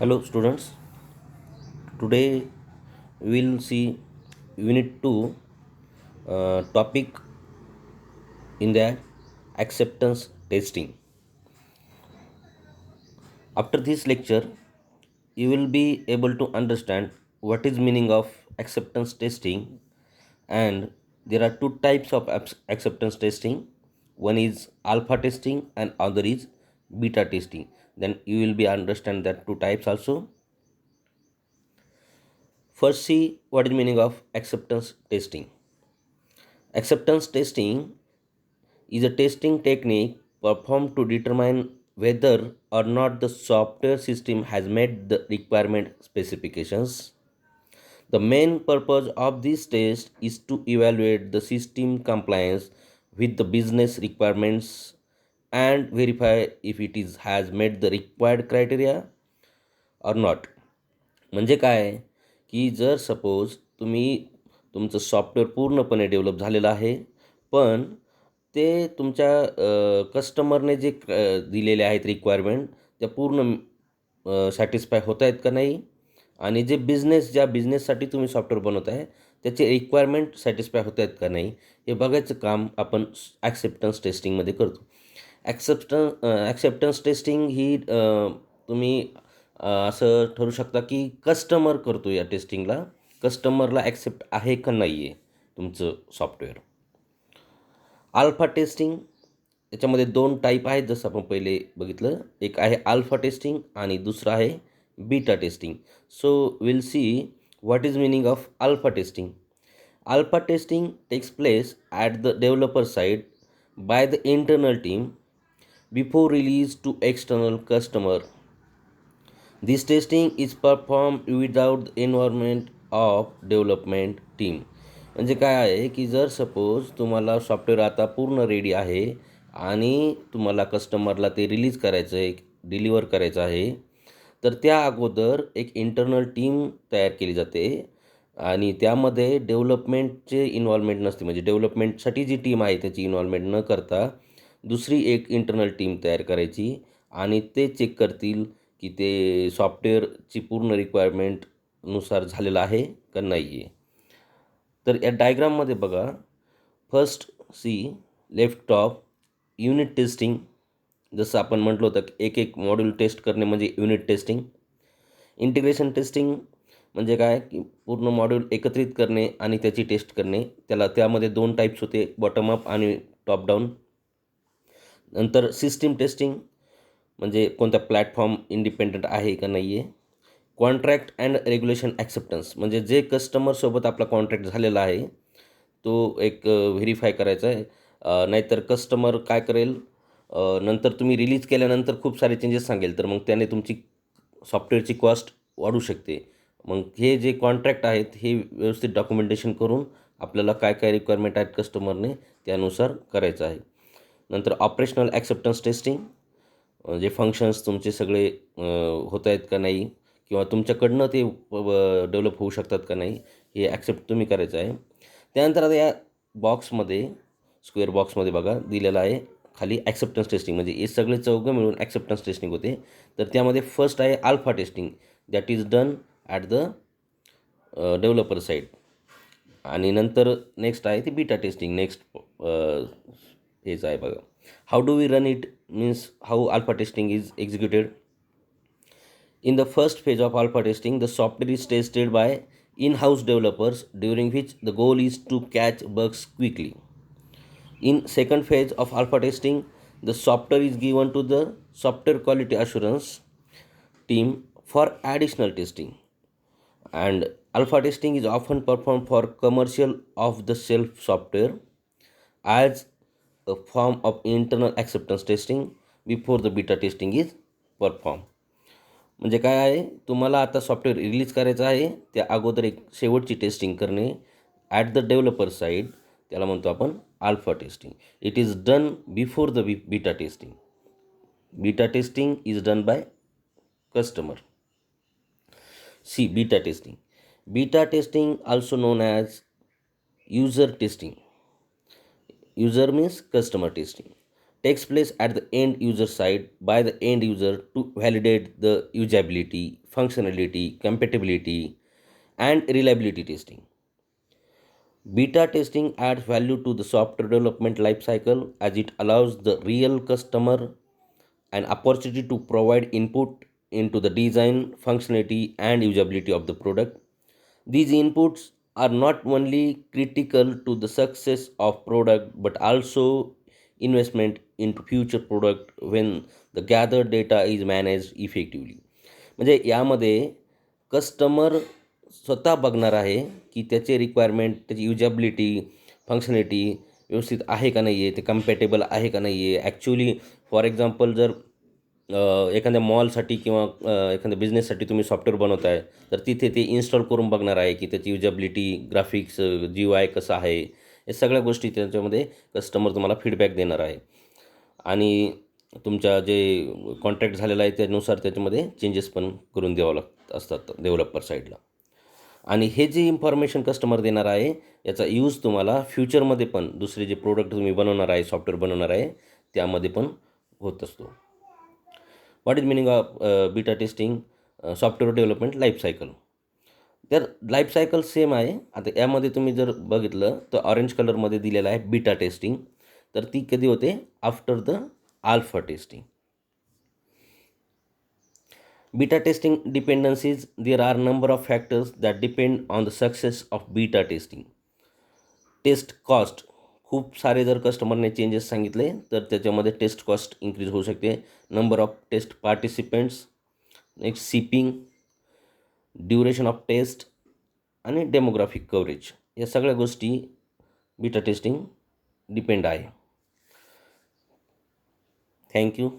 Hello students, today we will see unit 2 topic in that acceptance testing. After this lecture, you will be able to understand what is meaning of acceptance testing, and there are two types of acceptance testing. One is alpha testing and other is beta testing. Then you will be understand that two types also. First, see what is meaning of acceptance testing. Acceptance testing is a testing technique performed to determine whether or not the software system has met the requirement specifications. The main purpose of this test is to evaluate the system compliance with the business requirements and verify if it is has met the required criteria or not. म्हणजे काय की जर suppose तुमचं software पूर्णपणे develop झालेलं आहे, पण ते तुमच्या कस्टमरने जे दिलेले आहेत रिक्वायरमेंट त्या पूर्ण सॅटिस्फाय होत आहेत का नाही, आणि ज्या बिझनेससाठी तुम्ही सॉफ्टवेअर बनवत आहे त्याचे रिक्वायरमेंट सॅटिस्फाय होत आहेत का नाही, हे बघायचं काम आपण ॲक्सेप्टन्स टेस्टिंगमध्ये करतो. ॲक्सेप्टन्स टेस्टिंग ही तुम्ही असं ठरू शकता की कस्टमर करतो या टेस्टिंगला. कस्टमरला ॲक्सेप्ट आहे का नाही आहे तुमचं सॉफ्टवेअर. अल्फा टेस्टिंग याच्यामध्ये दोन टाईप आहेत, जसं आपण पहिले बघितलं. एक आहे अल्फा टेस्टिंग आणि दुसरं आहे beta testing. So will see what is meaning of alpha testing. Alpha testing takes place at the developer side by the internal team before release to external customer. This testing is performed without the involvement of development team. म्हणजे काय आहे की जर suppose तुम्हाला software आता पूर्ण ready आहे आणि तुम्हाला कस्टमरला ते रिलीज करायचं आहे, डिलिव्हर करायचं आहे, तर त्या अगोदर एक इंटरनल टीम तयार केली जाते आणि त्यामध्ये डेव्हलपमेंटचे इन्व्हॉल्वमेंट नसते. म्हणजे डेव्हलपमेंटसाठी जी टीम आहे त्याची इन्व्हॉल्वमेंट न करता दुसरी एक इंटरनल टीम तयार करायची आणि ते चेक करतील की ते सॉफ्टवेअरची पूर्ण रिक्वायरमेंटनुसार झालेलं आहे का नाही आहे. तर या डायग्राममध्ये बघा, first see left top unit testing. जसं आपण म्हटलं होतं की एक एक मॉड्यूल टेस्ट करणे म्हणजे युनिट टेस्टिंग. इंटिग्रेशन टेस्टिंग म्हणजे काय की पूर्ण मॉड्यूल एकत्रित करणे आणि त्याची टेस्ट करणे. त्यामध्ये दोन टाईप्स होते, बॉटम अप आणि टॉप डाऊन. नंतर सिस्टीम टेस्टिंग म्हणजे कोणत्या प्लॅटफॉर्म इंडिपेंडंट आहे का नाही आहे. कॉन्ट्रॅक्ट अँड रेग्युलेशन ॲक्सेप्टन्स म्हणजे जे कस्टमरसोबत आपला कॉन्ट्रॅक्ट झालेला आहे तो एक व्हेरीफाय करायचा आहे. नाहीतर कस्टमर काय करेल, नंतर तुम्ही रिलीज केल्यानंतर खूप सारे चेंजेस सांगेल, तर मग त्याने तुमची सॉफ्टवेअरची कॉस्ट वाढू शकते. मग हे जे कॉन्ट्रॅक्ट आहेत हे व्यवस्थित डॉक्युमेंटेशन करून आपल्याला काय काय रिक्वायरमेंट आहेत कस्टमरने त्यानुसार करायचं आहे. नंतर ऑपरेशनल ॲक्सेप्टन्स टेस्टिंग जे फंक्शन्स तुमचे सगळे होत आहेत का नाही किंवा तुमच्याकडनं ते डेव्हलप होऊ शकतात का नाही हे ॲक्सेप्ट तुम्ही करायचं आहे. त्यानंतर आता या बॉक्समध्ये स्क्वेअर बॉक्समध्ये बघा दिलेलं आहे खाली ॲक्सेप्टन्स टेस्टिंग. म्हणजे हे सगळे चौघं मिळून ॲक्सेप्टन्स टेस्टिंग होते. तर त्यामध्ये फर्स्ट आहे alpha testing, that is done at the developer side. आणि नंतर नेक्स्ट आहे ती बीटा टेस्टिंग. नेक्स्ट हेच आहे बघा. How do we run it means how alpha testing is executed. In the first phase of alpha testing, the software is tested by in-house developers, during which the goal is to catch bugs quickly. In second phase of alpha testing, the software is given to the software quality assurance team for additional testing. And alpha testing is often performed for commercial off-the-shelf software as a form of internal acceptance testing before the beta testing is performed. म्हणजे काय आहे, तुम्हाला आता software release करायचं आहे त्या अगोदर एक शेवटची टेस्टिंग करणे ॲट द डेव्हलपर साईड, त्याला म्हणतो आपण alpha testing. It is done before the beta testing. Beta testing is done by customer. See beta testing. Beta testing also known as user testing. User means customer testing. takes place at the end user side by the end user to validate the usability, functionality, compatibility, and reliability testing. Beta testing adds value to the software development lifecycle as it allows the real customer an opportunity to provide input into the design, functionality, and usability of the product. These inputs are not only critical to the success of product but also investment into future product when the gathered data is managed effectively. म्हणजे यामध्ये customer स्वतः बघणार आहे की त्याचे requirement, त्याची usability, functionality व्यवस्थित आहे का नाही आहे, ते कम्पॅटेबल आहे का नाही आहे. ॲक्च्युली फॉर एक्झाम्पल जर एखाद्या मॉलसाठी किंवा एखाद्या बिझनेससाठी तुम्ही सॉफ्टवेअर बनवताय, तर तिथे ते इन्स्टॉल करून बघणार आहे की त्याची युजेबिलिटी, ग्राफिक्स, GUI कसं आहे, हे सगळ्या गोष्टी त्याच्यामध्ये कस्टमर तुम्हाला फीडबॅक देणार आहे. आणि तुमच्या जे कॉन्ट्रॅक्ट झालेला आहे त्यानुसार त्याच्यामध्ये चेंजेस पण करून द्यावं लागत असतात डेव्हलपर साईडला. आणि हे जे इन्फॉर्मेशन कस्टमर देणार आहे याचा यूज तुम्हाला फ्युचरमध्ये पण दुसरे जे प्रोडक्ट तुम्ही बनवणार आहे, सॉफ्टवेअर बनवणार आहे, त्यामध्ये पण होत असतो. What is meaning of beta testing software development life cycle. तर लाईफ सायकल सेम आहे. आता यामध्ये तुम्ही जर बघितलं तर ऑरेंज कलरमध्ये दिलेलं आहे बीटा टेस्टिंग. तर ती कधी होते? After the alpha testing. Beta testing dependencies, there are number of factors that depend on the success of beta testing. Test cost, खूप सारे जर कस्टमरने चेंजेस सांगितले तर त्याच्यामध्ये टेस्ट कॉस्ट इन्क्रीज होऊ शकते. Number of test participants, next seeping, duration of test आणि demographic coverage, या सगळ्या गोष्टी बीटा टेस्टिंग डिपेंड आहे. थँक्यू.